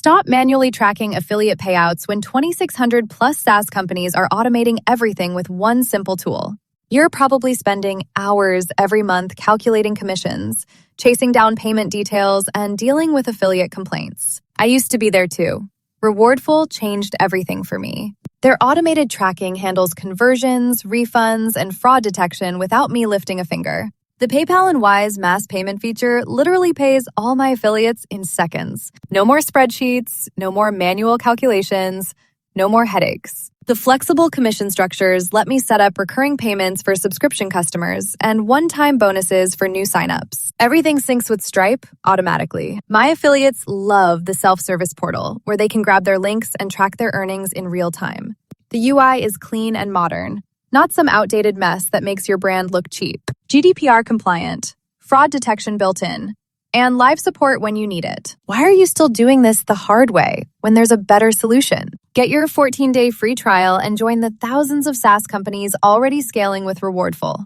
Stop manually tracking affiliate payouts when 2,600 plus SaaS companies are automating everything with one simple tool. You're probably spending hours every month calculating commissions, chasing down payment details, and dealing with affiliate complaints. I used to be there too. Rewardful changed everything for me. Their automated tracking handles conversions, refunds, and fraud detection without me lifting a finger. The PayPal and Wise mass payment feature literally pays all my affiliates in seconds. No more spreadsheets, no more manual calculations, no more headaches. The flexible commission structures let me set up recurring payments for subscription customers and one-time bonuses for new signups. Everything syncs with Stripe automatically. My affiliates love the self-service portal, where they can grab their links and track their earnings in real time. The UI is clean and modern, not some outdated mess that makes your brand look cheap. GDPR compliant, fraud detection built in, and live support when you need it. Why are you still doing this the hard way when there's a better solution? Get your 14-day free trial and join the thousands of SaaS companies already scaling with Rewardful.